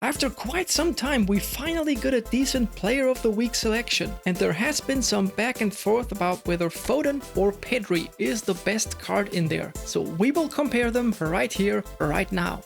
After quite some time, we finally got a decent Player of the Week selection, and there has been some back and forth about whether Foden or Pedri is the best card in there. So we will compare them right here, right now.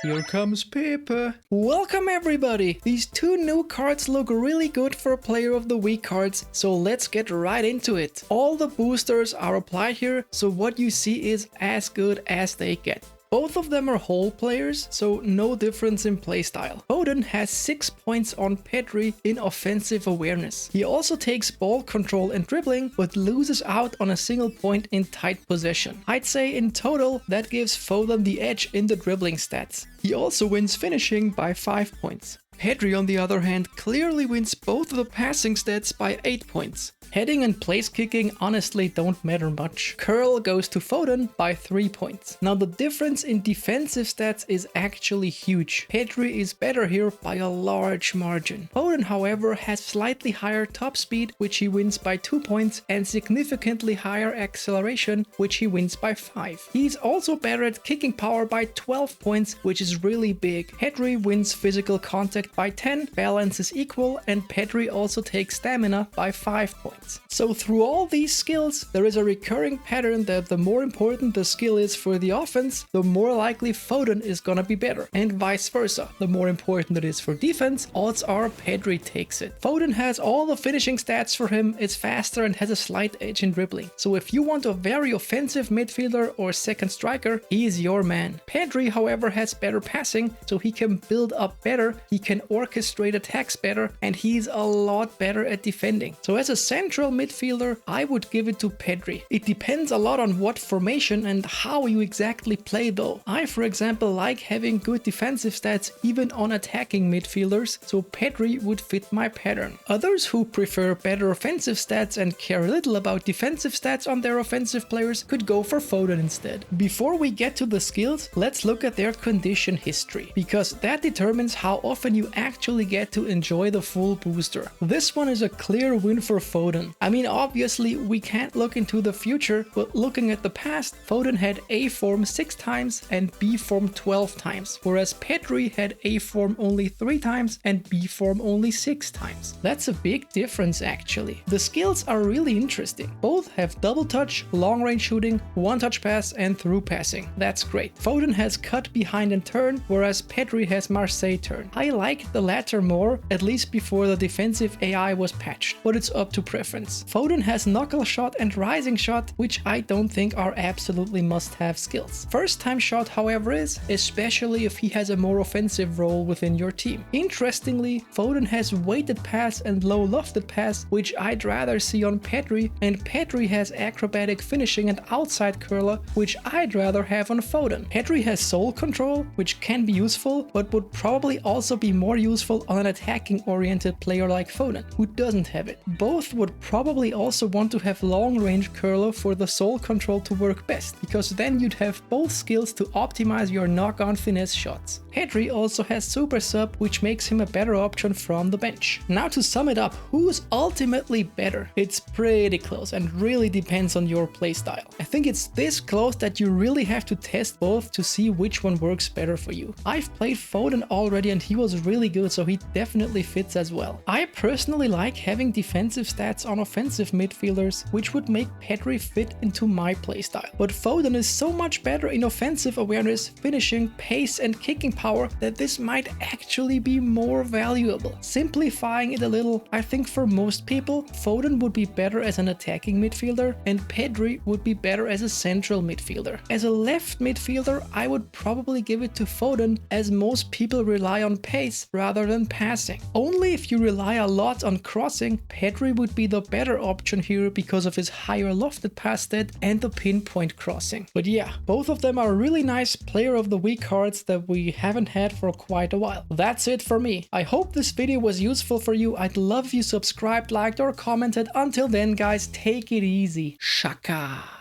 Here comes Pepper. Welcome everybody! These two new cards look really good for Player of the Week cards, so let's get right into it. All the boosters are applied here, so what you see is as good as they get. Both of them are whole players, so no difference in playstyle. Foden has 6 points on Pedri in offensive awareness. He also takes ball control and dribbling, but loses out on a single point in tight possession. I'd say in total that gives Foden the edge in the dribbling stats. He also wins finishing by 5 points. Pedri, on the other hand, clearly wins both of the passing stats by 8 points. Heading and place kicking honestly don't matter much. Curl goes to Foden by 3 points. Now the difference in defensive stats is actually huge. Pedri is better here by a large margin. Foden, however, has slightly higher top speed, which he wins by 2 points, and significantly higher acceleration, which he wins by 5. He's also better at kicking power by 12 points, which is really big. Pedri wins physical contact by 10, balance is equal, and Pedri also takes stamina by 5 points. So through all these skills, there is a recurring pattern that the more important the skill is for the offense, the more likely Foden is gonna be better, and vice versa. The more important it is for defense, odds are Pedri takes it. Foden has all the finishing stats for him, is faster and has a slight edge in dribbling. So if you want a very offensive midfielder or second striker, he is your man. Pedri, however, has better passing, so he can build up better, he can orchestrate attacks better, and he's a lot better at defending. So as a central midfielder, I would give it to Pedri. It depends a lot on what formation and how you exactly play though. I, for example, like having good defensive stats even on attacking midfielders, so Pedri would fit my pattern. Others who prefer better offensive stats and care little about defensive stats on their offensive players could go for Foden instead. Before we get to the skills, let's look at their condition history, because that determines how often you actually get to enjoy the full booster. This one is a clear win for Foden. I mean, obviously we can't look into the future, but looking at the past, Foden had A form 6 times and B form 12 times, whereas Pedri had A form only 3 times and B form only 6 times. That's a big difference actually. The skills are really interesting. Both have double touch, long range shooting, one touch pass and through passing. That's great. Foden has cut behind and turn, whereas Pedri has Marseille turn. I like the latter more, at least before the defensive AI was patched, but it's up to preference. Foden has knuckle shot and rising shot, which I don't think are absolutely must-have skills. First time shot, however, is, especially if he has a more offensive role within your team. Interestingly, Foden has weighted pass and low lofted pass, which I'd rather see on Pedri, and Pedri has acrobatic finishing and outside curler, which I'd rather have on Foden. Pedri has soul control, which can be useful, but would probably also be more useful on an attacking oriented player like Foden, who doesn't have it. Both would probably also want to have long range curler for the soul control to work best, because then you'd have both skills to optimize your knock-on finesse shots. Pedri also has super sub, which makes him a better option from the bench. Now to sum it up, who's ultimately better? It's pretty close and really depends on your playstyle. I think it's this close that you really have to test both to see which one works better for you. I've played Foden already and he was really good, so he definitely fits as well. I personally like having defensive stats on offensive midfielders, which would make Pedri fit into my playstyle. But Foden is so much better in offensive awareness, finishing, pace and kicking power that this might actually be more valuable. Simplifying it a little, I think for most people, Foden would be better as an attacking midfielder and Pedri would be better as a central midfielder. As a left midfielder, I would probably give it to Foden, as most people rely on pace rather than passing. Only if you rely a lot on crossing, Pedri would be the better option here because of his higher lofted pass stat and the pinpoint crossing. But yeah, both of them are really nice Player of the Week cards that we haven't had for quite a while. That's it for me. I hope this video was useful for you. I'd love if you subscribed, liked or commented. Until then guys, take it easy. Shaka.